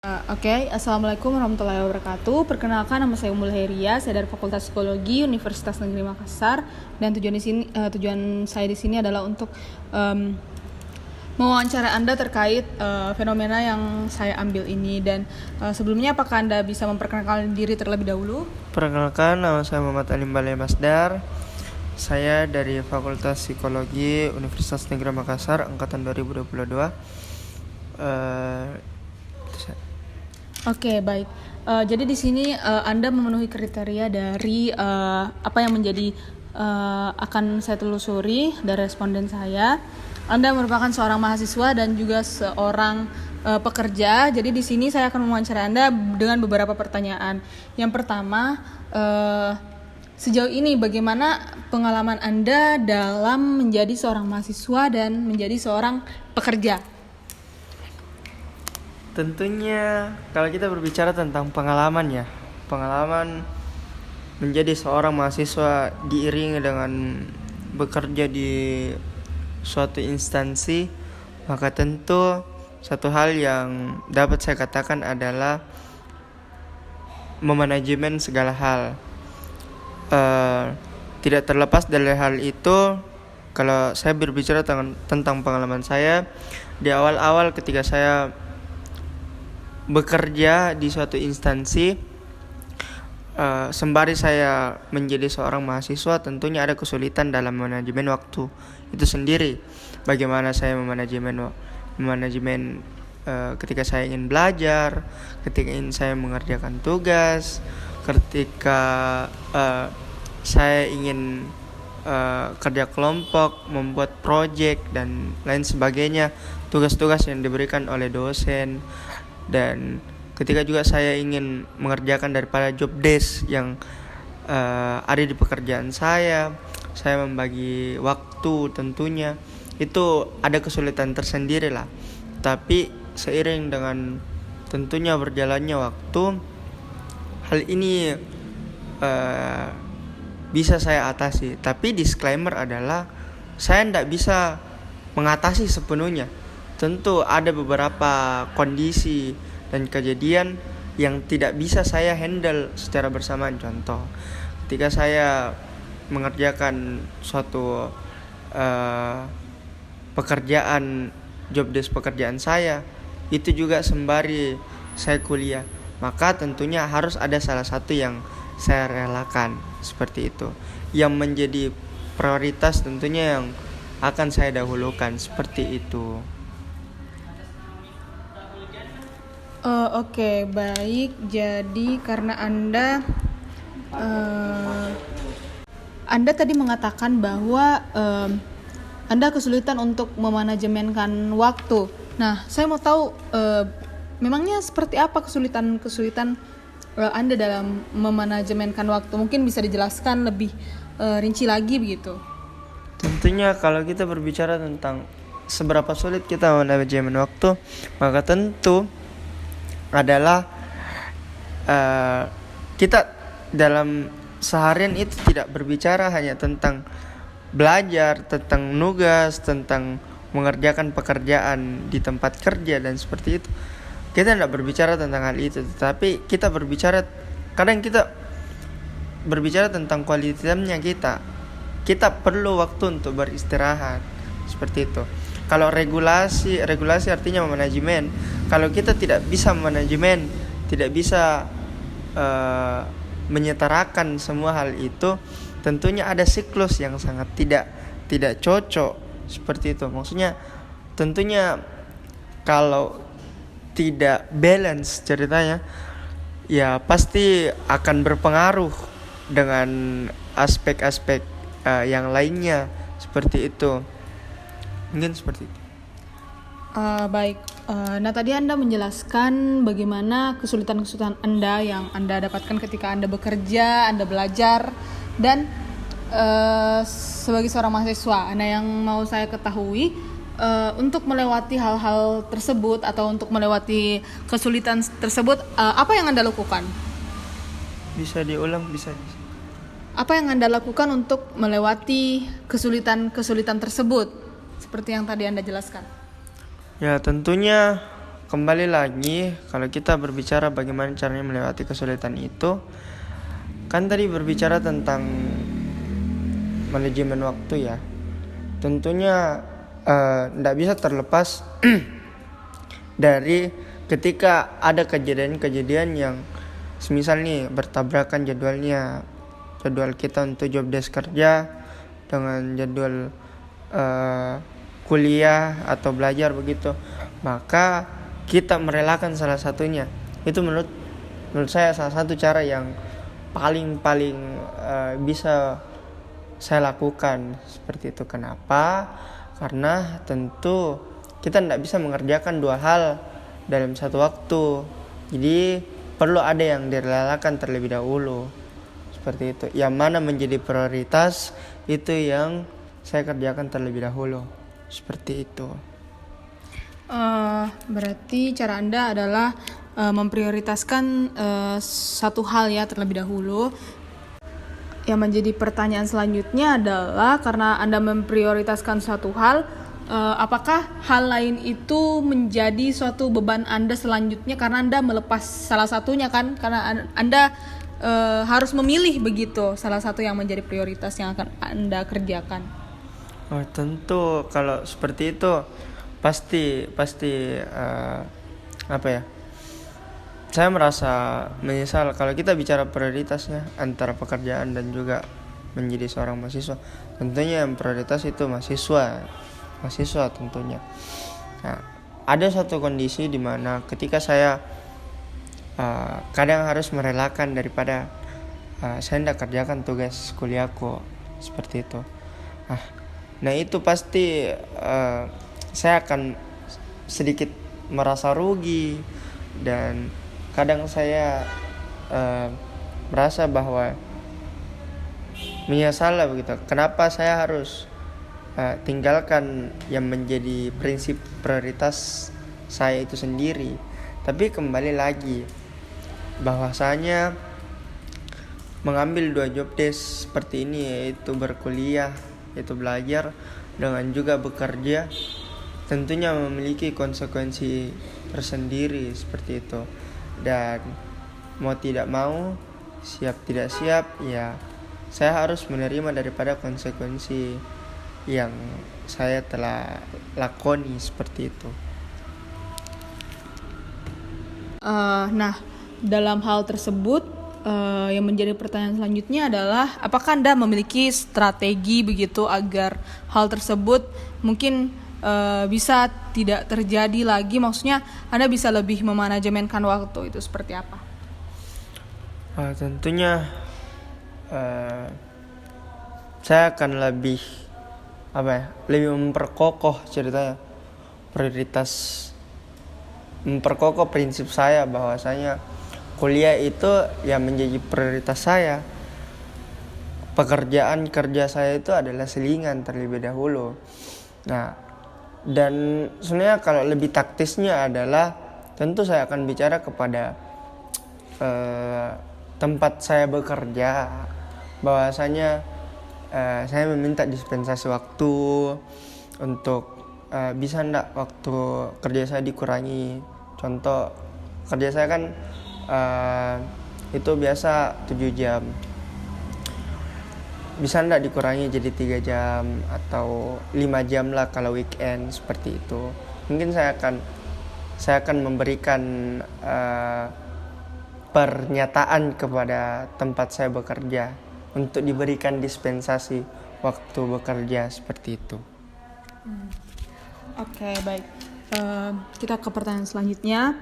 Assalamualaikum warahmatullahi wabarakatuh. Perkenalkan, nama saya Ummul Heria, saya dari Fakultas Psikologi Universitas Negeri Makassar, dan tujuan saya di sini adalah untuk mewawancara Anda terkait fenomena yang saya ambil ini. Dan sebelumnya, apakah Anda bisa memperkenalkan diri terlebih dahulu? Perkenalkan, nama saya Muhammad Alim Balai Masdar. Saya dari Fakultas Psikologi Universitas Negeri Makassar angkatan 2022. Oke, baik. Jadi di sini Anda memenuhi kriteria dari apa yang menjadi akan saya telusuri dari responden saya. Anda merupakan seorang mahasiswa dan juga seorang pekerja. Jadi di sini saya akan mewawancara Anda dengan beberapa pertanyaan. Yang pertama, sejauh ini bagaimana pengalaman Anda dalam menjadi seorang mahasiswa dan menjadi seorang pekerja? Tentunya kalau kita berbicara tentang pengalaman menjadi seorang mahasiswa diiringi dengan bekerja di suatu instansi, maka tentu satu hal yang dapat saya katakan adalah memanajemen segala hal. Tidak terlepas dari hal itu, kalau saya berbicara tentang pengalaman saya di awal-awal ketika saya bekerja di suatu instansi, sembari saya menjadi seorang mahasiswa, tentunya ada kesulitan dalam manajemen waktu itu sendiri. Bagaimana saya manajemen ketika saya ingin belajar, ketika ingin saya mengerjakan tugas, ketika saya ingin kerja kelompok, membuat proyek dan lain sebagainya, tugas-tugas yang diberikan oleh dosen. Dan ketika juga saya ingin mengerjakan daripada job desk yang ada di pekerjaan saya membagi waktu, tentunya itu ada kesulitan tersendiri lah. Tapi seiring dengan tentunya berjalannya waktu, hal ini bisa saya atasi. Tapi disclaimer adalah saya tidak bisa mengatasi sepenuhnya. Tentu ada beberapa kondisi dan kejadian yang tidak bisa saya handle secara bersamaan. Contoh, ketika saya mengerjakan suatu pekerjaan, job desk pekerjaan saya, itu juga sembari saya kuliah, maka tentunya harus ada salah satu yang saya relakan, seperti itu. Yang menjadi prioritas tentunya yang akan saya dahulukan, seperti itu. Oke, baik. Jadi karena Anda tadi mengatakan bahwa Anda kesulitan untuk memanajemenkan waktu. Nah, saya mau tahu memangnya seperti apa kesulitan Anda dalam memanajemenkan waktu? Mungkin bisa dijelaskan lebih rinci lagi begitu. Tentunya kalau kita berbicara tentang seberapa sulit kita memanajemen waktu, maka tentu adalah kita dalam seharian itu tidak berbicara hanya tentang belajar, tentang nugas, tentang mengerjakan pekerjaan di tempat kerja dan seperti itu. Kita tidak berbicara tentang hal itu, tetapi kita kadang kita berbicara tentang quality time-nya kita. Kita perlu waktu untuk beristirahat, seperti itu. Kalau regulasi artinya manajemen. Kalau kita tidak bisa manajemen, tidak bisa menyetarakan semua hal itu, tentunya ada siklus yang sangat tidak cocok, seperti itu. Maksudnya tentunya kalau tidak balance ceritanya, ya pasti akan berpengaruh dengan aspek-aspek yang lainnya, seperti itu. Mungkin seperti itu. Baik. Nah, tadi Anda menjelaskan bagaimana kesulitan-kesulitan Anda yang Anda dapatkan ketika Anda bekerja, Anda belajar, dan sebagai seorang mahasiswa. Nah, yang mau saya ketahui, untuk melewati hal-hal tersebut atau untuk melewati kesulitan tersebut, apa yang Anda lakukan? Bisa diulang, bisa. Apa yang Anda lakukan untuk melewati kesulitan tersebut? Seperti yang tadi Anda jelaskan. Ya, tentunya kembali lagi kalau kita berbicara bagaimana caranya melewati kesulitan itu, kan tadi berbicara tentang manajemen waktu ya. Tentunya tidak bisa terlepas dari ketika ada kejadian-kejadian yang semisal nih bertabrakan jadwal kita untuk job desk kerja dengan jadwal kuliah atau belajar begitu, maka kita merelakan salah satunya. Itu menurut saya salah satu cara yang paling bisa saya lakukan seperti itu. Kenapa? Karena tentu kita tidak bisa mengerjakan dua hal dalam satu waktu. Jadi perlu ada yang direlakan terlebih dahulu. Seperti itu. Yang mana menjadi prioritas itu yang saya kerjakan terlebih dahulu. Seperti itu. Berarti cara Anda adalah memprioritaskan satu hal ya terlebih dahulu. Yang menjadi pertanyaan selanjutnya adalah karena Anda memprioritaskan satu hal, apakah hal lain itu menjadi suatu beban Anda selanjutnya karena Anda melepas salah satunya kan? Karena Anda harus memilih begitu salah satu yang menjadi prioritas yang akan Anda kerjakan. Oh, tentu kalau seperti itu pasti saya merasa menyesal kalau kita bicara prioritasnya antara pekerjaan dan juga menjadi seorang mahasiswa. Tentunya yang prioritas itu mahasiswa tentunya. Nah, ada satu kondisi di mana ketika saya kadang harus merelakan daripada saya tidak kerjakan tugas kuliahku seperti itu. Nah itu pasti saya akan sedikit merasa rugi dan kadang saya merasa bahwa menyesal begitu. Kenapa saya harus tinggalkan yang menjadi prinsip prioritas saya itu sendiri? Tapi kembali lagi bahwasanya mengambil dua job desk seperti ini, yaitu berkuliah, yaitu belajar dengan juga bekerja, tentunya memiliki konsekuensi tersendiri seperti itu. Dan mau tidak mau, siap tidak siap, ya saya harus menerima daripada konsekuensi yang saya telah lakoni seperti itu. Nah, dalam hal tersebut yang menjadi pertanyaan selanjutnya adalah apakah Anda memiliki strategi begitu agar hal tersebut mungkin bisa tidak terjadi lagi, maksudnya Anda bisa lebih memanajemenkan waktu, itu seperti apa? Tentunya saya akan lebih memperkokoh ceritanya memperkokoh prinsip saya bahwasanya kuliah itu yang menjadi prioritas saya. Pekerjaan kerja saya itu adalah selingan terlebih dahulu. Nah, dan sebenarnya kalau lebih taktisnya adalah tentu saya akan bicara kepada tempat saya bekerja bahwasanya saya meminta dispensasi waktu untuk bisa enggak waktu kerja saya dikurangi. Contoh kerja saya kan itu biasa 7 jam, bisa enggak dikurangi jadi 3 jam atau 5 jam lah kalau weekend, seperti itu. Mungkin saya akan memberikan pernyataan kepada tempat saya bekerja untuk diberikan dispensasi waktu bekerja seperti itu. Oke, baik. Kita ke pertanyaan selanjutnya.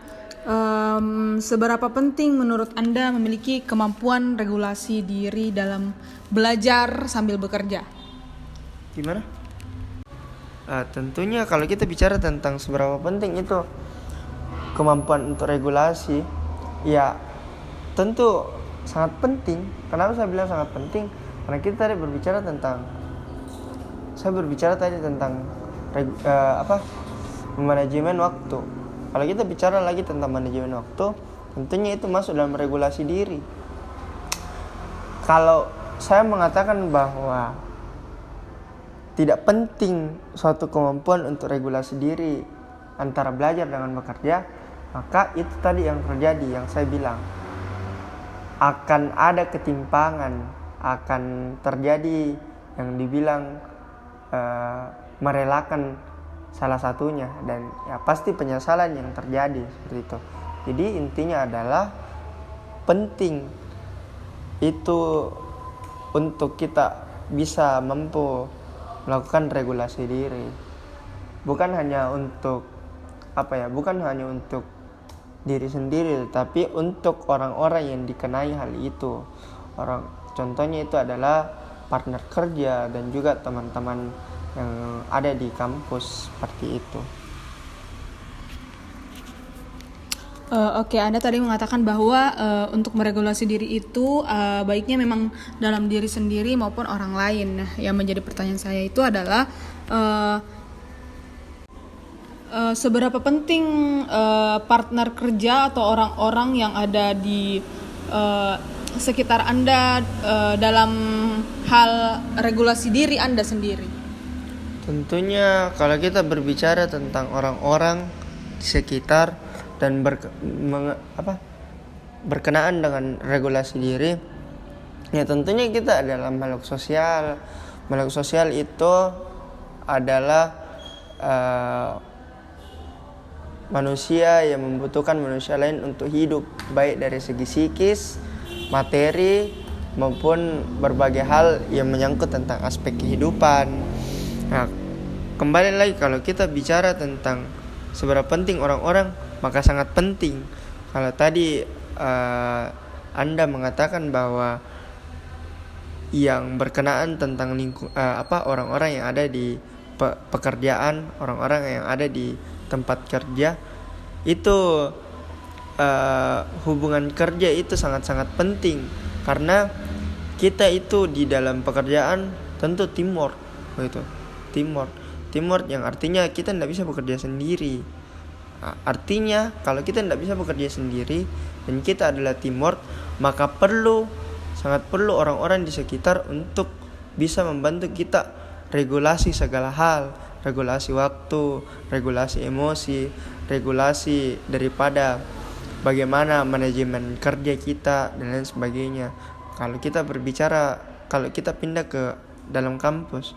Seberapa penting menurut Anda memiliki kemampuan regulasi diri dalam belajar sambil bekerja? Gimana? Tentunya kalau kita bicara tentang seberapa penting itu kemampuan untuk regulasi, ya tentu sangat penting. Kenapa saya bilang sangat penting? Karena kita tadi berbicara tentang manajemen waktu. Kalau kita bicara lagi tentang manajemen waktu, tentunya itu masuk dalam regulasi diri. Kalau saya mengatakan bahwa tidak penting suatu kemampuan untuk regulasi diri antara belajar dengan bekerja, maka itu tadi yang terjadi, yang saya bilang akan ada ketimpangan, akan terjadi yang dibilang merelakan salah satunya, dan ya pasti penyesalan yang terjadi seperti itu. Jadi intinya adalah penting itu untuk kita bisa mampu melakukan regulasi diri, bukan hanya untuk bukan hanya untuk diri sendiri, tapi untuk orang-orang yang dikenai hal itu. Contohnya itu adalah partner kerja dan juga teman-teman yang ada di kampus seperti itu. Oke, Anda tadi mengatakan bahwa untuk meregulasi diri itu baiknya memang dalam diri sendiri maupun orang lain. Nah, yang menjadi pertanyaan saya itu adalah seberapa penting partner kerja atau orang-orang yang ada di sekitar Anda dalam hal regulasi diri Anda sendiri? Tentunya kalau kita berbicara tentang orang-orang di sekitar dan berkenaan dengan regulasi diri, ya tentunya kita adalah makhluk sosial. Makhluk sosial itu adalah manusia yang membutuhkan manusia lain untuk hidup, baik dari segi psikis, materi, maupun berbagai hal yang menyangkut tentang aspek kehidupan. Nah, kembali lagi kalau kita bicara tentang seberapa penting orang-orang, maka sangat penting. Kalau tadi Anda mengatakan bahwa yang berkenaan tentang orang-orang yang ada di pekerjaan, orang-orang yang ada di tempat kerja, itu hubungan kerja itu sangat-sangat penting, karena kita itu di dalam pekerjaan tentu teamwork gitu. Teamwork yang artinya kita tidak bisa bekerja sendiri. Artinya kalau kita tidak bisa bekerja sendiri dan kita adalah teamwork, maka sangat perlu orang-orang di sekitar untuk bisa membantu kita regulasi segala hal, regulasi waktu, regulasi emosi, regulasi daripada bagaimana manajemen kerja kita dan lain sebagainya. Kalau kita pindah ke dalam kampus,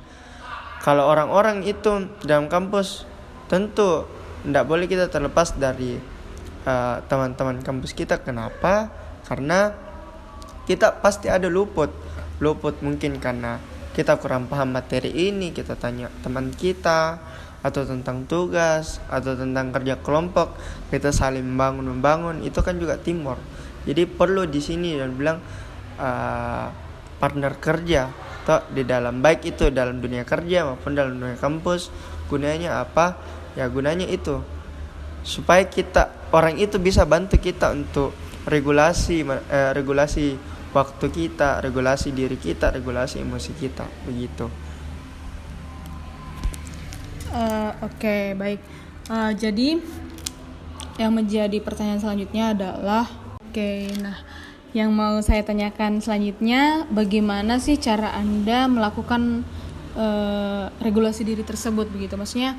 kalau orang-orang itu dalam kampus, tentu tidak boleh kita terlepas dari teman-teman kampus kita. Kenapa? Karena kita pasti ada luput mungkin karena kita kurang paham materi ini, kita tanya teman kita, atau tentang tugas, atau tentang kerja kelompok, kita saling membangun, itu kan juga teamwork. Jadi perlu di sini dan bilang partner kerja di dalam, baik itu dalam dunia kerja maupun dalam dunia kampus. Gunanya apa? Ya gunanya itu supaya orang itu bisa bantu kita untuk regulasi waktu kita, regulasi diri kita, regulasi emosi kita, begitu. Oke, baik. Jadi yang menjadi pertanyaan selanjutnya adalah yang mau saya tanyakan selanjutnya, bagaimana sih cara Anda melakukan regulasi diri tersebut begitu? Maksudnya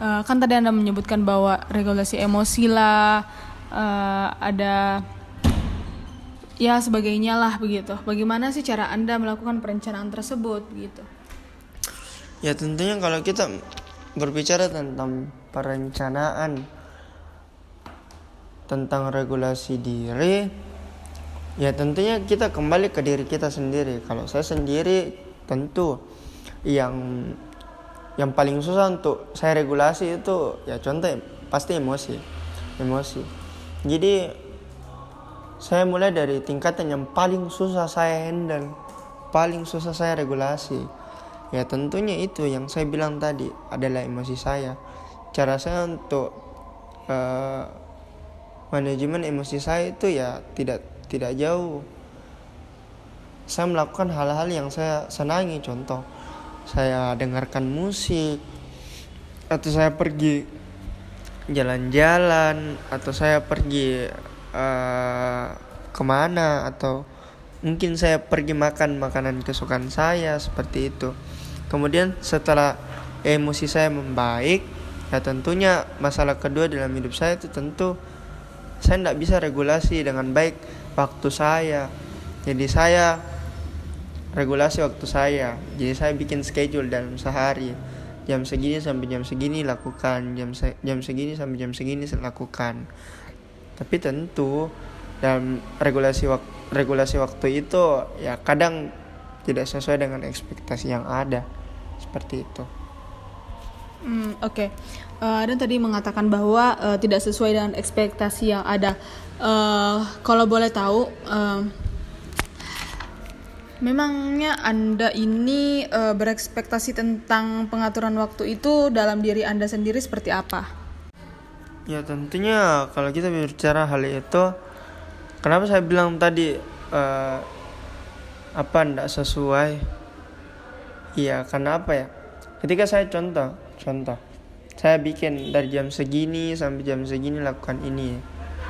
kan tadi Anda menyebutkan bahwa regulasi emosi lah, ada ya sebagainya lah begitu. Bagaimana sih cara Anda melakukan perencanaan tersebut begitu? Ya tentunya kalau kita berbicara tentang perencanaan tentang regulasi diri, ya tentunya kita kembali ke diri kita sendiri. Kalau saya sendiri tentu yang paling susah untuk saya regulasi itu ya contoh pasti emosi. Jadi saya mulai dari tingkatan yang paling susah saya handle, paling susah saya regulasi. Ya tentunya itu yang saya bilang tadi adalah emosi saya. Cara saya untuk manajemen emosi saya itu ya tidak jauh. Saya melakukan hal-hal yang saya senangi. Contoh, saya dengarkan musik, atau saya pergi jalan-jalan, atau saya pergi kemana, atau mungkin saya pergi makan makanan kesukaan saya, seperti itu. Kemudian setelah emosi saya membaik, ya tentunya masalah kedua dalam hidup saya itu tentu saya tidak bisa regulasi dengan baik waktu saya. Jadi saya regulasi waktu saya. Jadi saya bikin schedule dalam sehari. Jam segini sampai jam segini lakukan, jam segini sampai jam segini lakukan. Tapi tentu dalam regulasi waktu itu ya kadang tidak sesuai dengan ekspektasi yang ada, seperti itu. Oke. Dan tadi mengatakan bahwa tidak sesuai dengan ekspektasi yang ada. Kalau boleh tahu, memangnya Anda ini berekspektasi tentang pengaturan waktu itu dalam diri Anda sendiri seperti apa? Ya tentunya kalau kita bicara hal itu, kenapa saya bilang tadi tidak sesuai? Iya, karena apa ya? Ketika saya contoh, saya bikin dari jam segini sampai jam segini lakukan ini.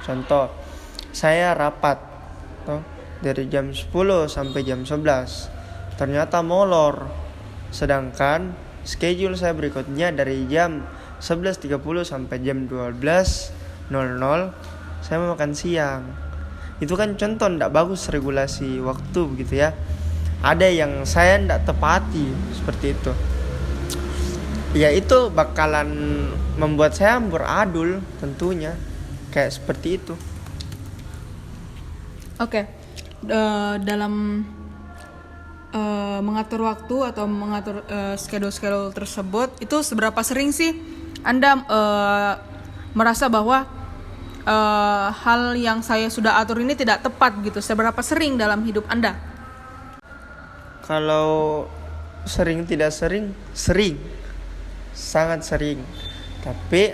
Contoh, saya rapat dari jam 10 sampai jam 11. Ternyata molor. Sedangkan schedule saya berikutnya dari jam 11.30 sampai jam 12.00 saya mau makan siang. Itu kan contoh tidak bagus regulasi waktu begitu ya. Ada yang saya tidak tepati seperti itu. Ya itu bakalan membuat saya beradul tentunya. Kayak seperti itu. Oke. Dalam mengatur waktu atau mengatur schedule tersebut, itu seberapa sering sih Anda merasa bahwa hal yang saya sudah atur ini tidak tepat gitu? Seberapa sering dalam hidup Anda? Kalau sering tidak sering, sangat sering. Tapi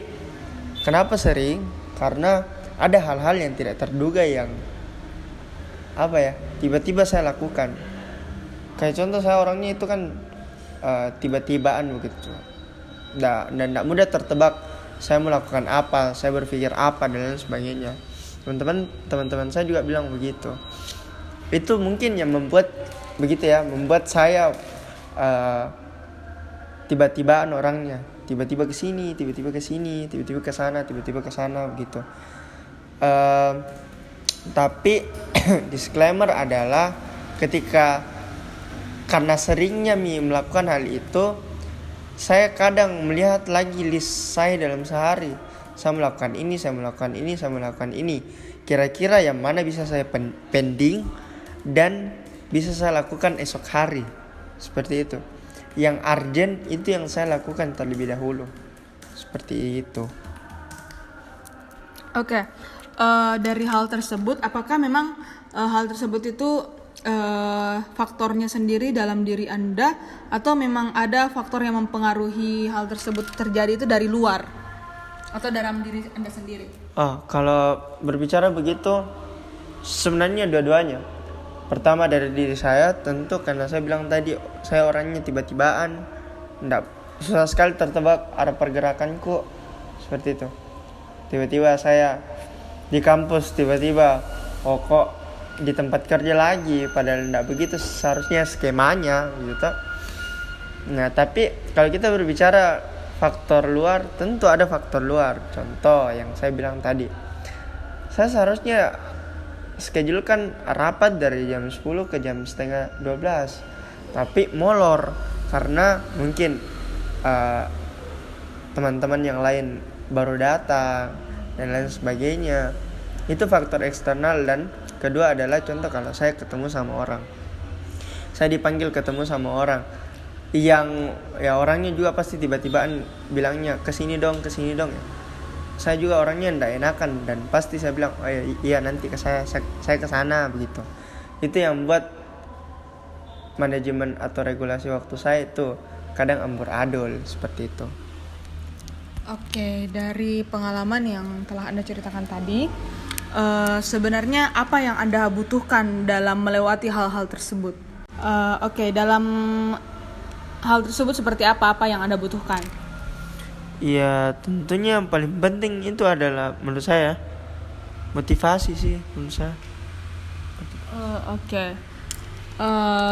kenapa sering? Karena ada hal-hal yang tidak terduga yang tiba-tiba saya lakukan. Kayak contoh, saya orangnya itu kan tiba-tibaan begitu, dan tidak mudah tertebak saya melakukan apa, saya berpikir apa dan lain sebagainya. Teman-teman saya juga bilang begitu. Itu mungkin yang membuat saya tiba-tibaan orangnya, tiba-tiba ke sini, tiba-tiba ke sini, tiba-tiba ke sana begitu. Tapi disclaimer adalah karena seringnya melakukan hal itu, saya kadang melihat lagi list saya dalam sehari. Saya melakukan ini. Kira-kira yang mana bisa saya pending dan bisa saya lakukan esok hari. Seperti itu. Yang urgent itu yang saya lakukan terlebih dahulu. Seperti itu. Oke. Dari hal tersebut, apakah memang hal tersebut itu faktornya sendiri dalam diri Anda, atau memang ada faktor yang mempengaruhi hal tersebut terjadi itu dari luar atau dalam diri Anda sendiri? Kalau berbicara begitu, sebenarnya dua-duanya. Pertama dari diri saya, tentu karena saya bilang tadi saya orangnya tiba-tibaan, susah sekali tertebak arah pergerakanku, seperti itu. Tiba-tiba saya di kampus, tiba-tiba kok di tempat kerja lagi, padahal tidak begitu seharusnya skemanya gitu. Nah, tapi kalau kita berbicara faktor luar, tentu ada faktor luar. Contoh yang saya bilang tadi, saya seharusnya schedule kan rapat dari jam 10 ke jam setengah 12, tapi molor karena mungkin teman-teman yang lain baru datang dan lain sebagainya. Itu faktor eksternal. Dan kedua adalah contoh kalau saya ketemu sama orang, saya dipanggil ketemu sama orang yang ya orangnya juga pasti tiba-tibaan bilangnya kesini dong ya. Saya juga orangnya ndak enakan dan pasti saya bilang iya nanti saya kesana begitu. Itu yang membuat manajemen atau regulasi waktu saya itu kadang amburadul seperti itu. Oke, dari pengalaman yang telah Anda ceritakan tadi, sebenarnya apa yang Anda butuhkan dalam melewati hal-hal tersebut? Dalam hal tersebut seperti apa yang Anda butuhkan? Ya tentunya yang paling penting itu adalah menurut saya motivasi sih menurut saya.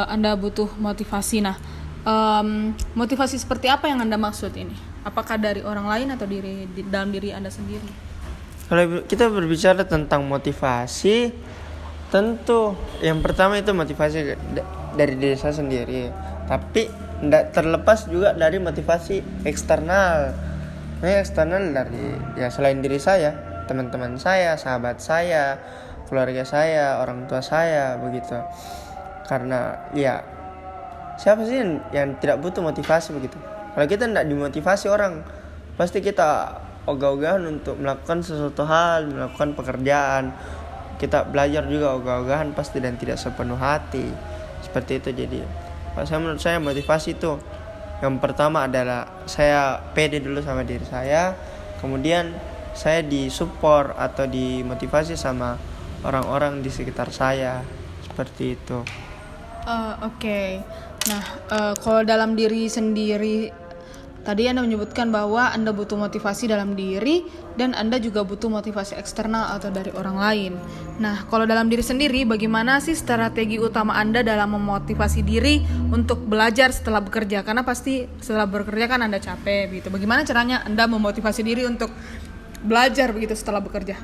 Anda butuh motivasi. Nah, motivasi seperti apa yang Anda maksud ini? Apakah dari orang lain atau dalam diri Anda sendiri? Kalau kita berbicara tentang motivasi, tentu yang pertama itu motivasi dari diri saya sendiri, tapi tidak terlepas juga dari motivasi eksternal. Eksternal dari ya selain diri saya, teman-teman saya, sahabat saya, keluarga saya, orang tua saya, begitu. Karena ya siapa sih yang tidak butuh motivasi begitu? Kalau kita tidak dimotivasi orang, pasti kita ogah-ogahan untuk melakukan sesuatu hal, melakukan pekerjaan. Kita belajar juga ogah-ogahan pasti dan tidak sepenuh hati. Seperti itu. Jadi menurut saya motivasi itu yang pertama adalah saya pede dulu sama diri saya, kemudian saya disupport atau dimotivasi sama orang-orang di sekitar saya. Seperti itu. Oke. Nah, kalau dalam diri sendiri, tadi Anda menyebutkan bahwa Anda butuh motivasi dalam diri dan Anda juga butuh motivasi eksternal atau dari orang lain. Nah, kalau dalam diri sendiri, bagaimana sih strategi utama Anda dalam memotivasi diri untuk belajar setelah bekerja? Karena pasti setelah bekerja kan Anda capek gitu. Bagaimana caranya Anda memotivasi diri untuk belajar begitu setelah bekerja?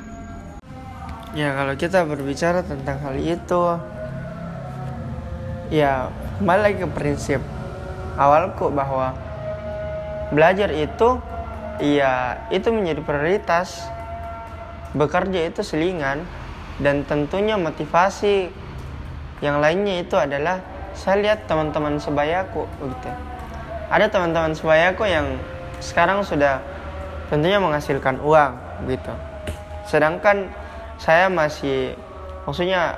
Ya, kalau kita berbicara tentang hal itu, ya kembali lagi ke prinsip awalku bahwa belajar itu ya itu menjadi prioritas, bekerja itu selingan, dan tentunya motivasi yang lainnya itu adalah saya lihat teman-teman sebayaku begitu. Ada teman-teman sebayaku yang sekarang sudah tentunya menghasilkan uang begitu. Sedangkan saya masih, maksudnya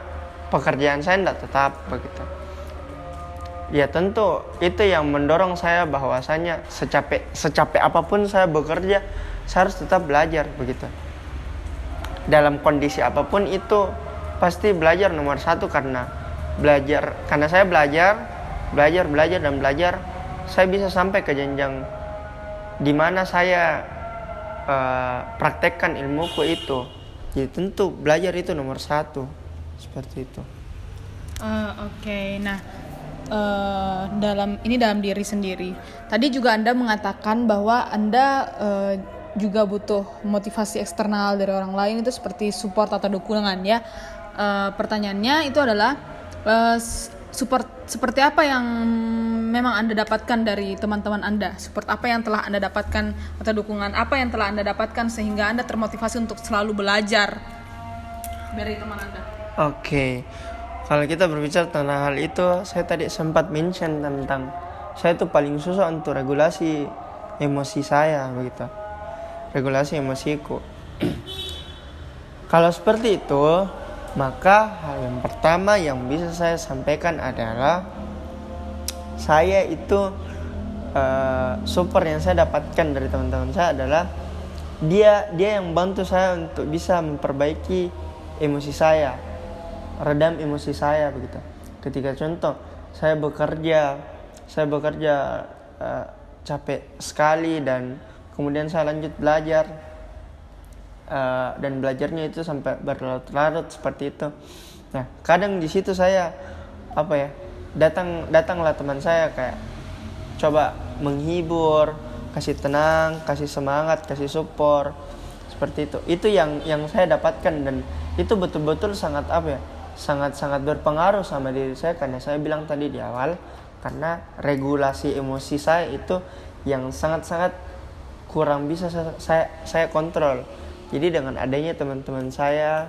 pekerjaan saya tidak tetap begitu. Ya tentu itu yang mendorong saya bahwasanya secapek apapun saya bekerja, saya harus tetap belajar begitu. Dalam kondisi apapun itu pasti belajar nomor satu, karena saya belajar dan belajar, saya bisa sampai ke jenjang di mana saya praktekkan ilmuku itu. Jadi tentu belajar itu nomor satu, seperti itu. Oke. Nah, dalam diri sendiri. Tadi juga Anda mengatakan bahwa Anda juga butuh motivasi eksternal dari orang lain, itu seperti support atau dukungan ya. Pertanyaannya itu adalah support seperti apa yang memang Anda dapatkan dari teman-teman Anda? Support apa yang telah Anda dapatkan atau dukungan apa yang telah Anda dapatkan sehingga Anda termotivasi untuk selalu belajar dari teman Anda? Oke. Kalau kita berbicara tentang hal itu, saya tadi sempat mention tentang saya itu paling susah untuk regulasi emosi saya begitu. Regulasi emosiku. Kalau seperti itu, maka hal yang pertama yang bisa saya sampaikan adalah saya itu support yang saya dapatkan dari teman-teman saya adalah dia yang bantu saya untuk bisa memperbaiki emosi saya, redam emosi saya begitu. Ketika contoh saya bekerja capek sekali dan kemudian saya lanjut belajar dan belajarnya itu sampai berlarut-larut seperti itu. Nah, kadang di situ saya datanglah teman saya kayak coba menghibur, kasih tenang, kasih semangat, kasih support seperti itu. Itu yang saya dapatkan dan itu betul-betul sangat sangat berpengaruh sama diri saya, karena saya bilang tadi di awal, karena regulasi emosi saya itu yang sangat kurang bisa saya kontrol. Jadi dengan adanya teman-teman saya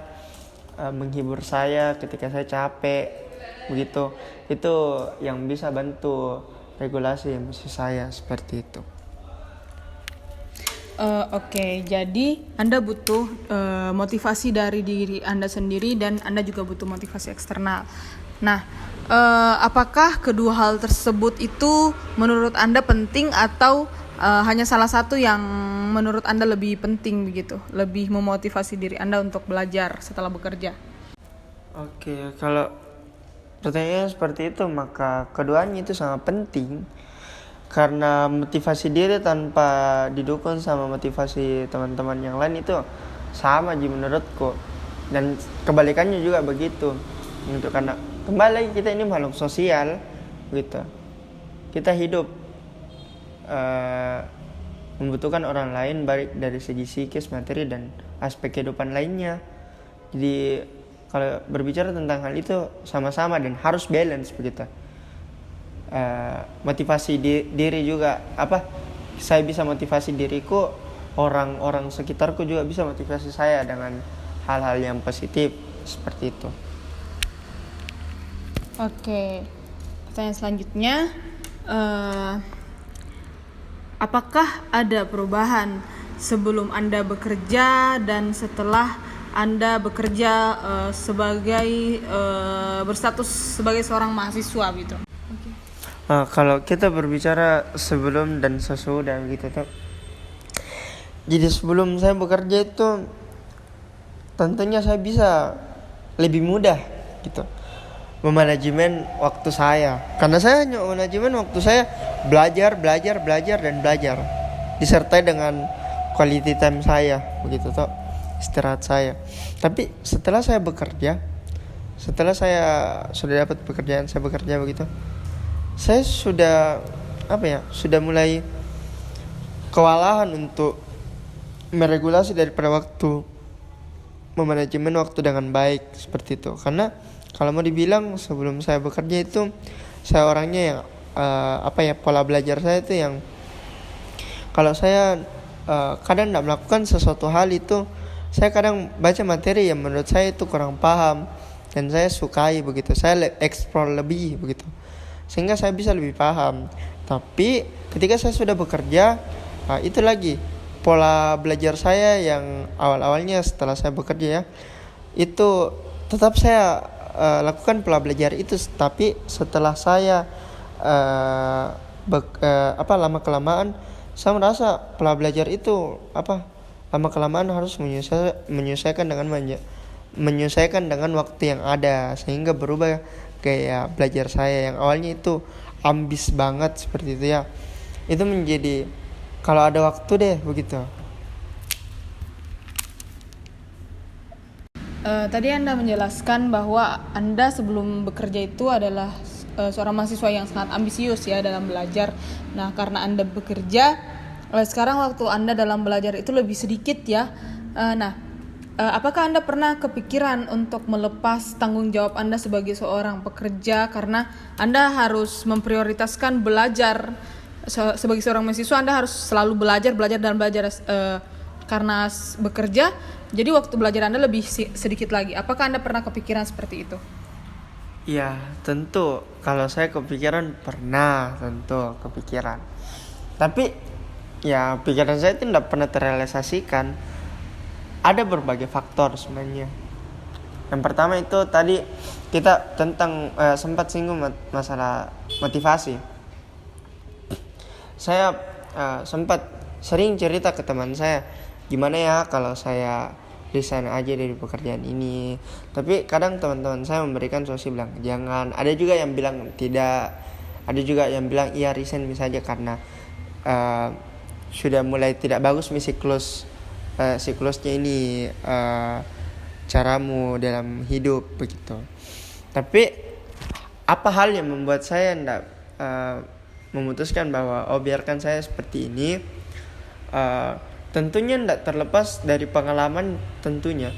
menghibur saya ketika saya capek begitu, itu yang bisa bantu regulasi emosi saya seperti itu. Oke, jadi Anda butuh motivasi dari diri Anda sendiri dan Anda juga butuh motivasi eksternal. Nah, apakah kedua hal tersebut itu menurut Anda penting atau hanya salah satu yang menurut Anda lebih penting begitu, lebih memotivasi diri Anda untuk belajar setelah bekerja? Oke, kalau pertanyaan seperti itu, maka keduanya itu sangat penting. Karena motivasi diri tanpa didukung sama motivasi teman-teman yang lain itu sama aja menurutku. Dan kebalikannya juga begitu. Untuk karena kembali lagi kita ini makhluk sosial gitu. Kita hidup membutuhkan orang lain baik dari segi psikis, materi dan aspek kehidupan lainnya. Jadi kalau berbicara tentang hal itu sama-sama dan harus balance begitu. Motivasi diri juga saya bisa motivasi diriku, orang-orang sekitarku juga bisa motivasi saya dengan hal-hal yang positif seperti itu. Oke, pertanyaan selanjutnya, apakah ada perubahan sebelum Anda bekerja dan setelah Anda bekerja sebagai berstatus sebagai seorang mahasiswa gitu? Kalau kita berbicara sebelum dan sesudah gitu tuh. Jadi sebelum saya bekerja itu tentunya saya bisa lebih mudah gitu memanajemen waktu saya. Karena saya hanya manajemen waktu saya belajar dan belajar disertai dengan quality time saya begitu toh, istirahat saya. Tapi setelah saya bekerja, setelah saya sudah dapat pekerjaan, saya bekerja begitu, saya sudah sudah mulai kewalahan untuk meregulasi daripada waktu, memanajemen waktu dengan baik seperti itu. Karena kalau mau dibilang sebelum saya bekerja itu saya orangnya yang pola belajar saya itu yang kalau saya kadang tidak melakukan sesuatu hal itu, saya kadang baca materi yang menurut saya itu kurang paham dan saya sukai begitu, saya explore lebih begitu, sehingga saya bisa lebih paham. Tapi ketika saya sudah bekerja, itu lagi pola belajar saya yang awal-awalnya setelah saya bekerja ya, itu tetap saya lakukan pola belajar itu. Tapi setelah saya lama kelamaan saya merasa pola belajar itu lama kelamaan harus menyesuaikan dengan waktu yang ada, sehingga berubah gaya belajar saya yang awalnya itu ambis banget seperti itu ya, itu menjadi kalau ada waktu deh begitu. Tadi Anda menjelaskan bahwa Anda sebelum bekerja itu adalah seorang mahasiswa yang sangat ambisius ya dalam belajar. Nah, karena Anda bekerja, sekarang waktu Anda dalam belajar itu lebih sedikit ya. Apakah Anda pernah kepikiran untuk melepas tanggung jawab Anda sebagai seorang pekerja karena Anda harus memprioritaskan belajar sebagai seorang mahasiswa? Anda harus selalu belajar dan belajar karena bekerja. Jadi waktu belajar Anda lebih sedikit lagi. Apakah Anda pernah kepikiran seperti itu? Ya, tentu. Kalau saya kepikiran tentu kepikiran. Tapi ya pikiran saya itu tidak pernah terrealisasikan. Ada berbagai faktor sebenarnya. Yang pertama itu tadi kita tentang sempat singgung masalah motivasi. Saya sempat sering cerita ke teman saya, gimana ya kalau saya resign aja dari pekerjaan ini. Tapi kadang teman-teman saya memberikan solusi bilang jangan. Ada juga yang bilang tidak. Ada juga yang bilang iya resign saja karena sudah mulai tidak bagus siklusnya ini, caramu dalam hidup begitu. Tapi apa hal yang membuat saya tidak memutuskan bahwa biarkan saya seperti ini? Tentunya tidak terlepas dari pengalaman, tentunya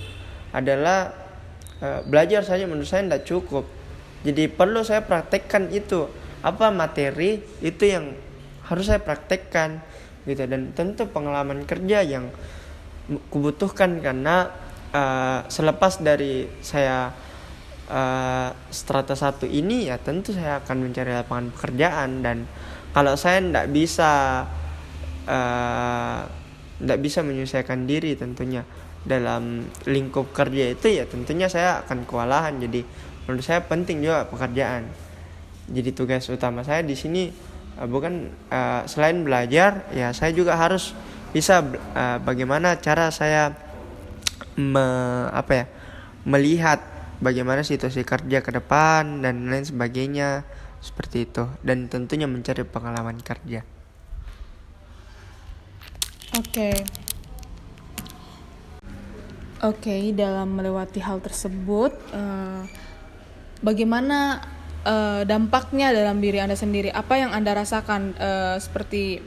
adalah belajar saja menurut saya tidak cukup. Jadi perlu saya praktekkan itu, materi itu yang harus saya praktekkan gitu. Dan tentu pengalaman kerja yang kubutuhkan karena selepas dari saya strata 1 ini ya tentu saya akan mencari lapangan pekerjaan. Dan kalau saya tidak bisa menyelesaikan diri tentunya dalam lingkup kerja itu, ya tentunya saya akan kewalahan. Jadi menurut saya penting juga pekerjaan. Jadi tugas utama saya di sini bukan selain belajar, ya saya juga harus bisa bagaimana cara saya melihat bagaimana situasi kerja ke depan dan lain sebagainya seperti itu. Dan tentunya mencari pengalaman kerja. Oke, dalam melewati hal tersebut, bagaimana dampaknya dalam diri Anda sendiri? Apa yang Anda rasakan seperti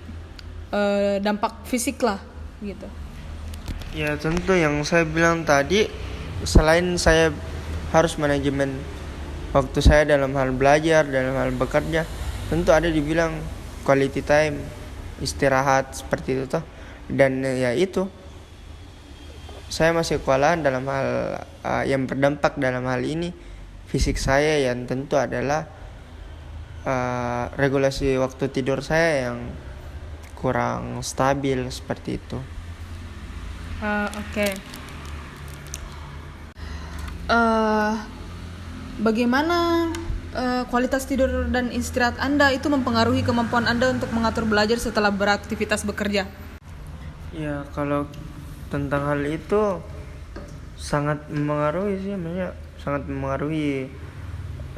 dampak fisik lah gitu. Ya tentu yang saya bilang tadi, selain saya harus manajemen waktu saya dalam hal belajar, dalam hal bekerja, tentu ada dibilang quality time, istirahat seperti itu toh. Dan ya itu, saya masih kewalahan dalam hal yang berdampak dalam hal ini fisik saya, yang tentu adalah regulasi waktu tidur saya yang kurang stabil seperti itu. Oke. Bagaimana kualitas tidur dan istirahat Anda itu mempengaruhi kemampuan Anda untuk mengatur belajar setelah beraktivitas bekerja? Ya kalau tentang hal itu sangat mempengaruhi sih, maksudnya sangat mempengaruhi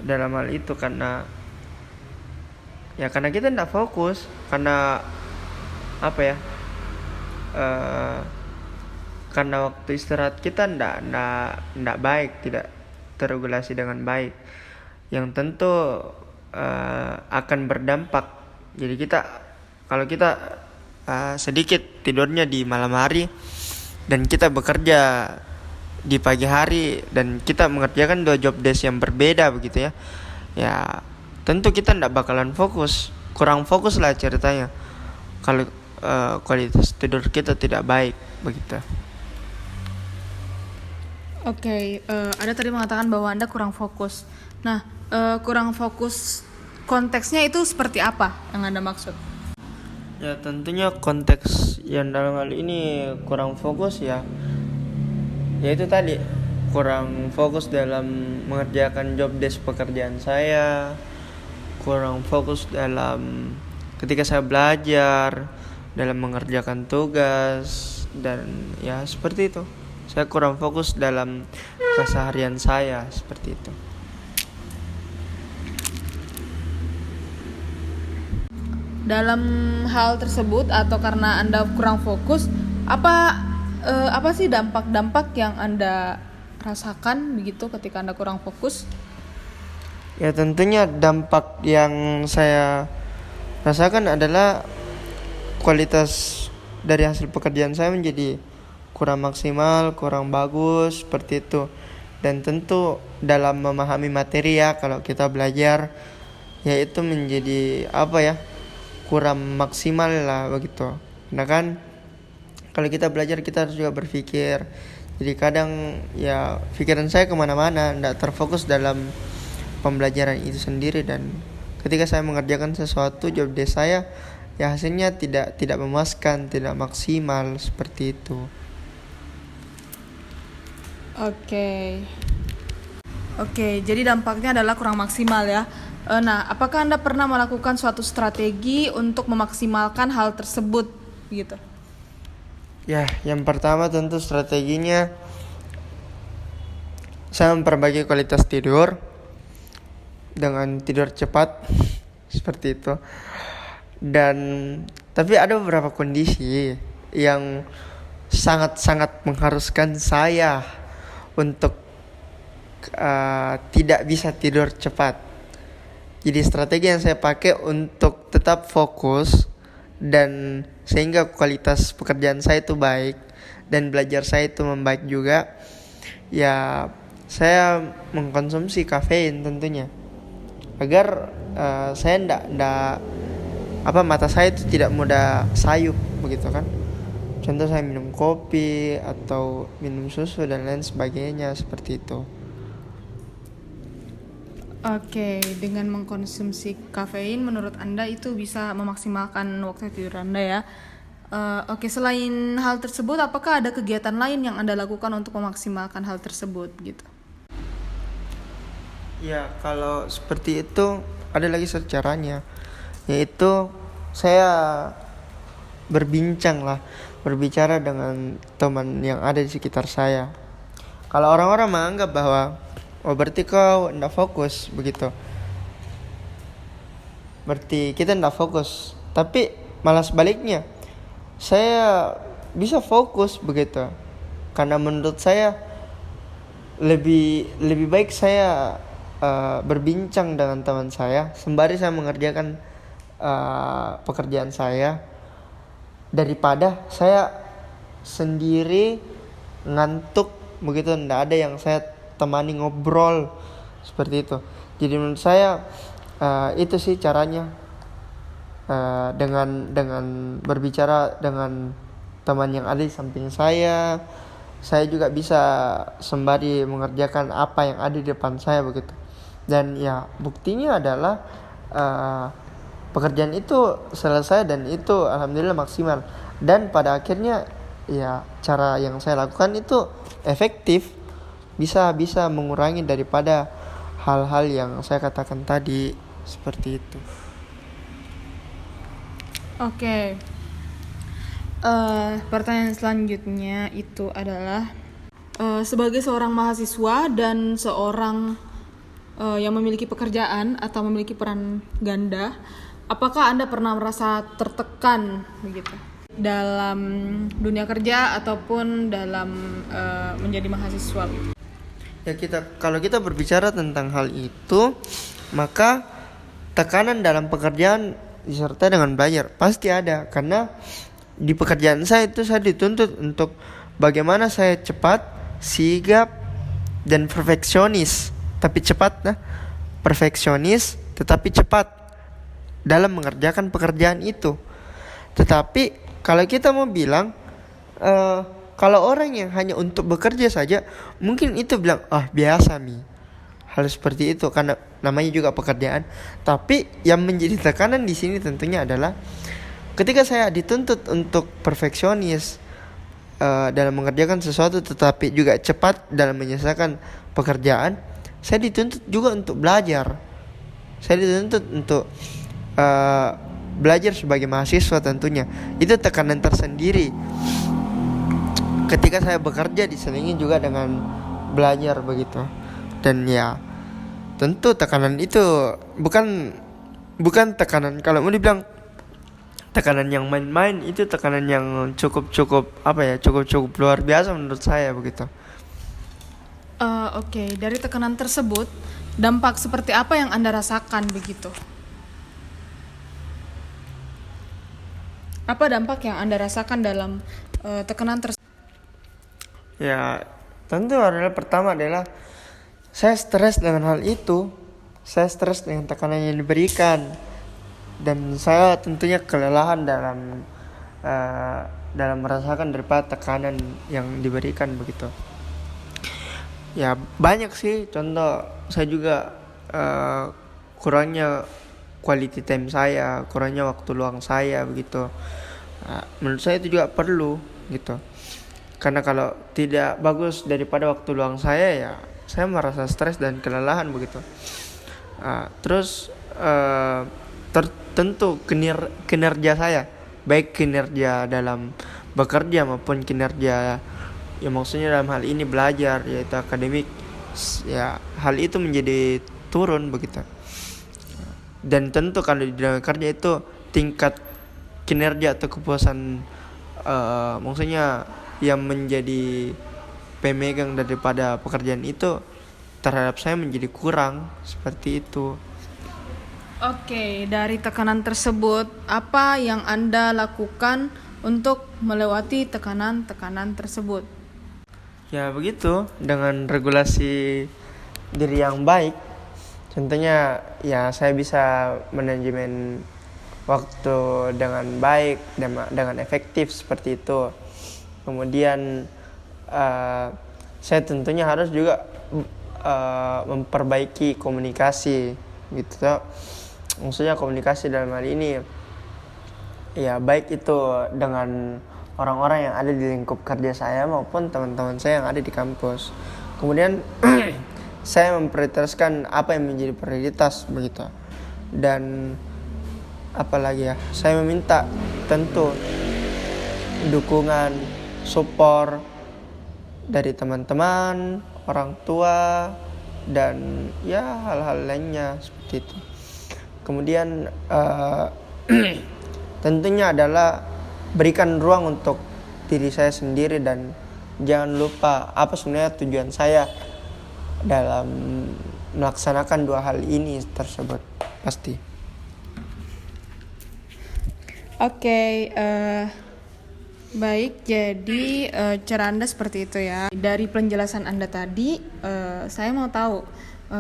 dalam hal itu, karena kita tidak fokus, karena apa ya, karena waktu istirahat kita ndak baik, tidak terregulasi dengan baik, yang tentu akan berdampak. Jadi kalau kita sedikit tidurnya di malam hari dan kita bekerja di pagi hari dan kita mengerjakan 2 job desk yang berbeda begitu ya tentu kita ndak bakalan fokus, kurang fokus lah ceritanya kalau kualitas tidur kita tidak baik begitu. Oke, Anda tadi mengatakan bahwa Anda kurang fokus. Nah, kurang fokus konteksnya itu seperti apa yang Anda maksud? Ya tentunya konteks yang dalam hal ini kurang fokus ya itu tadi, kurang fokus dalam mengerjakan job desk pekerjaan saya, kurang fokus dalam ketika saya belajar, dalam mengerjakan tugas, dan ya seperti itu. Saya kurang fokus dalam keseharian saya seperti itu. Dalam hal tersebut atau karena Anda kurang fokus, apa sih dampak-dampak yang Anda rasakan begitu ketika Anda kurang fokus? Ya tentunya dampak yang saya rasakan adalah kualitas dari hasil pekerjaan saya menjadi kurang maksimal, kurang bagus seperti itu. Dan tentu dalam memahami materi ya, kalau kita belajar ya itu menjadi kurang maksimal lah begitu. Nah kan kalau kita belajar kita harus juga berpikir. Jadi kadang ya pikiran saya kemana-mana, tidak terfokus dalam pembelajaran itu sendiri, dan ketika saya mengerjakan sesuatu job desk saya ya hasilnya tidak memuaskan, tidak maksimal seperti itu. Oke, jadi dampaknya adalah kurang maksimal ya. Nah, apakah Anda pernah melakukan suatu strategi untuk memaksimalkan hal tersebut gitu? Ya, yang pertama tentu strateginya saya memperbaiki kualitas tidur dengan tidur cepat seperti itu. Dan tapi ada beberapa kondisi yang sangat-sangat mengharuskan saya untuk tidak bisa tidur cepat. Jadi strategi yang saya pakai untuk tetap fokus dan sehingga kualitas pekerjaan saya itu baik dan belajar saya itu membaik juga, ya saya mengkonsumsi kafein tentunya agar saya mata saya itu tidak mudah sayup begitu kan. Contoh saya minum kopi atau minum susu dan lain sebagainya seperti itu. Oke, dengan mengkonsumsi kafein menurut Anda itu bisa memaksimalkan waktu tidur Anda ya. Oke, selain hal tersebut, apakah ada kegiatan lain yang Anda lakukan untuk memaksimalkan hal tersebut gitu? Ya, kalau seperti itu ada lagi caranya, yaitu saya berbicara dengan teman yang ada di sekitar saya. Kalau orang-orang menganggap bahwa berarti kau tidak fokus begitu, berarti kita tidak fokus, tapi malah sebaliknya saya bisa fokus begitu, karena menurut saya lebih baik saya berbincang dengan teman saya sembari saya mengerjakan pekerjaan saya, daripada saya sendiri ngantuk begitu, ndak ada yang saya temani ngobrol seperti itu. Jadi menurut saya itu sih caranya, dengan berbicara dengan teman yang ada di samping saya juga bisa sembari mengerjakan apa yang ada di depan saya begitu. Dan ya buktinya adalah pekerjaan itu selesai dan itu alhamdulillah maksimal. Dan pada akhirnya ya cara yang saya lakukan itu efektif, bisa mengurangi daripada hal-hal yang saya katakan tadi seperti itu. Oke. Pertanyaan selanjutnya itu adalah sebagai seorang mahasiswa dan seorang yang memiliki pekerjaan atau memiliki peran ganda, apakah Anda pernah merasa tertekan begitu dalam dunia kerja ataupun dalam menjadi mahasiswa? Ya kalau kita berbicara tentang hal itu, maka tekanan dalam pekerjaan disertai dengan belajar pasti ada, karena di pekerjaan saya itu saya dituntut untuk bagaimana saya cepat, sigap, dan perfeksionis. Tapi cepat, perfeksionis tetapi cepat dalam mengerjakan pekerjaan itu. Tetapi kalau kita mau bilang, kalau orang yang hanya untuk bekerja saja, mungkin itu bilang, biasa Mi, hal seperti itu karena namanya juga pekerjaan. Tapi yang menjadi tekanan di sini tentunya adalah ketika saya dituntut untuk perfeksionis dalam mengerjakan sesuatu tetapi juga cepat dalam menyelesaikan pekerjaan, saya dituntut juga untuk belajar. Saya dituntut untuk belajar sebagai mahasiswa tentunya. Itu tekanan tersendiri. Ketika saya bekerja diselingi juga dengan belajar begitu. Dan ya tentu tekanan itu bukan tekanan, kalau mau dibilang tekanan yang main-main, itu tekanan yang cukup luar biasa menurut saya begitu. Oke, dari tekanan tersebut, dampak seperti apa yang Anda rasakan begitu? Apa dampak yang Anda rasakan dalam tekanan tersebut? Ya, tentu pertama adalah saya stres dengan hal itu. Saya stres dengan tekanan yang diberikan. Dan saya tentunya kelelahan dalam merasakan daripada tekanan yang diberikan begitu. Ya banyak sih, contoh saya juga kurangnya quality time saya, kurangnya waktu luang saya begitu. Menurut saya itu juga perlu gitu. Karena kalau tidak bagus daripada waktu luang saya, ya saya merasa stres dan kelelahan begitu. Terus tentu kinerja saya, baik kinerja dalam bekerja maupun kinerja ya maksudnya dalam hal ini belajar, yaitu akademik, ya hal itu menjadi turun begitu. Dan tentu kalau di dalam kerja itu tingkat kinerja atau kepuasan maksudnya yang menjadi pemegang daripada pekerjaan itu terhadap saya menjadi kurang, seperti itu. Oke, dari tekanan tersebut, apa yang Anda lakukan untuk melewati tekanan-tekanan tersebut? Ya begitu, dengan regulasi diri yang baik. Contohnya ya saya bisa manajemen waktu dengan baik, dengan efektif seperti itu. Kemudian saya tentunya harus juga memperbaiki komunikasi gitu. Maksudnya komunikasi dalam hal ini ya baik itu dengan orang-orang yang ada di lingkup kerja saya maupun teman-teman saya yang ada di kampus. Kemudian saya memprioritaskan apa yang menjadi prioritas begitu. Dan apalagi ya, saya meminta tentu dukungan, support dari teman-teman, orang tua, dan ya hal-hal lainnya seperti itu. Kemudian tentunya adalah berikan ruang untuk diri saya sendiri dan jangan lupa apa sebenarnya tujuan saya dalam melaksanakan dua hal ini tersebut pasti. Oke, Baik, jadi cara Anda seperti itu ya. Dari penjelasan Anda tadi, saya mau tahu,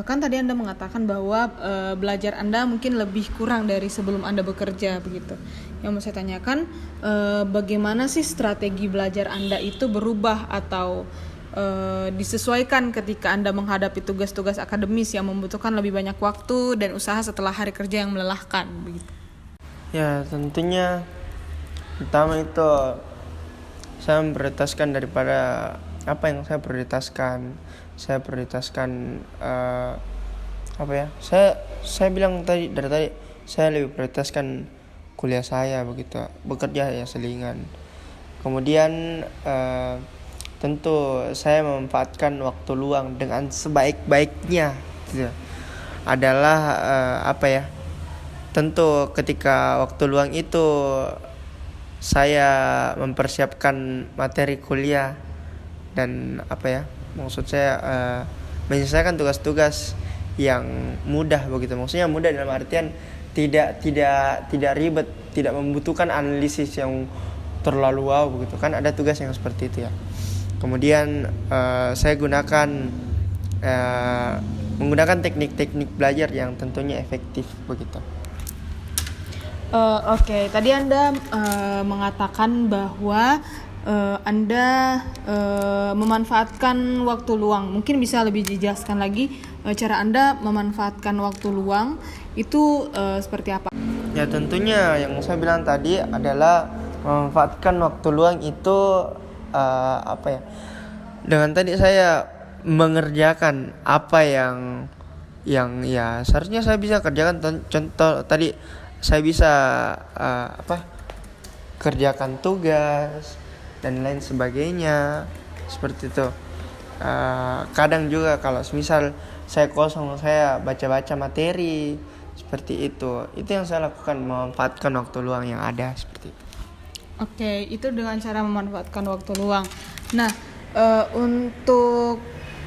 kan tadi Anda mengatakan bahwa belajar Anda mungkin lebih kurang dari sebelum Anda bekerja begitu. Yang mau saya tanyakan, bagaimana sih strategi belajar Anda itu berubah atau disesuaikan ketika Anda menghadapi tugas-tugas akademis yang membutuhkan lebih banyak waktu dan usaha setelah hari kerja yang melelahkan begitu? Ya, tentunya pertama itu saya memprioritaskan daripada apa yang saya prioritaskan. Saya prioritaskan saya bilang tadi dari tadi saya lebih prioritaskan kuliah saya begitu, bekerja ya selingan. Kemudian tentu saya memanfaatkan waktu luang dengan sebaik-baiknya gitu. Adalah tentu ketika waktu luang itu saya mempersiapkan materi kuliah dan maksud saya menyelesaikan tugas-tugas yang mudah begitu. Maksudnya mudah dalam artian tidak ribet, tidak membutuhkan analisis yang terlalu wow begitu. Kan ada tugas yang seperti itu ya. Kemudian saya menggunakan teknik-teknik belajar yang tentunya efektif begitu. Oke, tadi Anda mengatakan bahwa Anda memanfaatkan waktu luang. Mungkin bisa lebih dijelaskan lagi cara Anda memanfaatkan waktu luang itu seperti apa? Ya, tentunya yang saya bilang tadi adalah memanfaatkan waktu luang itu dengan tadi saya mengerjakan apa yang ya seharusnya saya bisa kerjakan. Contoh tadi saya bisa kerjakan tugas dan lain sebagainya seperti itu. Kadang juga kalau misal saya kosong, saya baca-baca materi seperti itu yang saya lakukan, memanfaatkan waktu luang yang ada seperti itu. Oke, itu dengan cara memanfaatkan waktu luang. Nah, untuk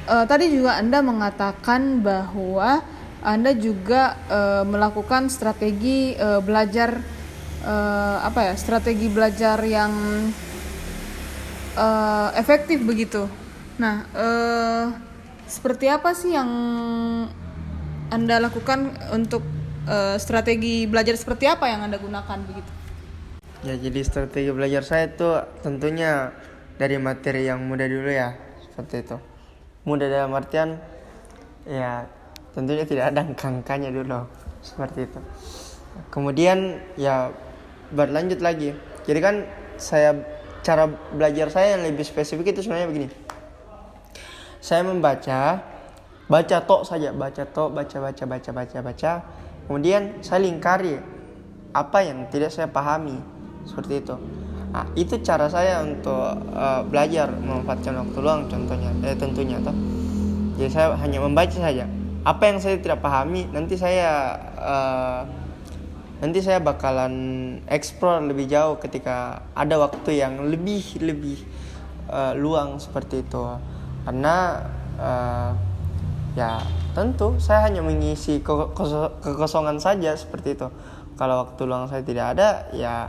tadi juga Anda mengatakan bahwa Anda juga melakukan strategi belajar strategi belajar yang efektif begitu. Nah, seperti apa sih yang Anda lakukan untuk strategi belajar seperti apa yang Anda gunakan begitu? Ya, jadi strategi belajar saya itu tentunya dari materi yang mudah dulu ya, seperti itu. Mudah dalam artian ya tentunya tidak ada angka-angkanya dulu, seperti itu. Kemudian ya berlanjut lagi. Jadi kan cara belajar saya yang lebih spesifik itu sebenarnya begini. Saya baca baca. Kemudian saya lingkari apa yang tidak saya pahami, seperti itu. Nah, itu cara saya untuk belajar memanfaatkan waktu luang contohnya. Tentunya toh. Jadi saya hanya membaca saja. Apa yang saya tidak pahami nanti saya bakalan explore lebih jauh ketika ada waktu yang lebih luang seperti itu. Karena ya tentu saya hanya mengisi kekosongan saja seperti itu. Kalau waktu luang saya tidak ada, ya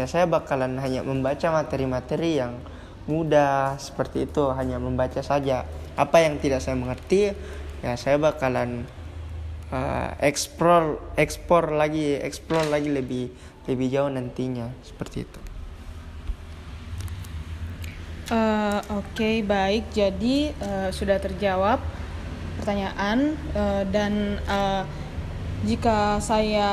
saya bakalan hanya membaca materi-materi yang mudah seperti itu, hanya membaca saja. Apa yang tidak saya mengerti, ya saya bakalan explore lagi lebih jauh nantinya seperti itu. Oke, baik. Jadi sudah terjawab pertanyaan dan jika saya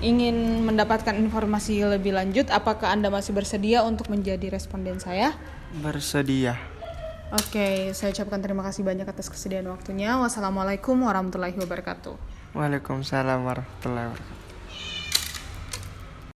ingin mendapatkan informasi lebih lanjut, apakah Anda masih bersedia untuk menjadi responden saya? Bersedia. Oke, saya ucapkan terima kasih banyak atas kesediaan waktunya. Wassalamualaikum warahmatullahi wabarakatuh. Waalaikumsalam warahmatullahi wabarakatuh.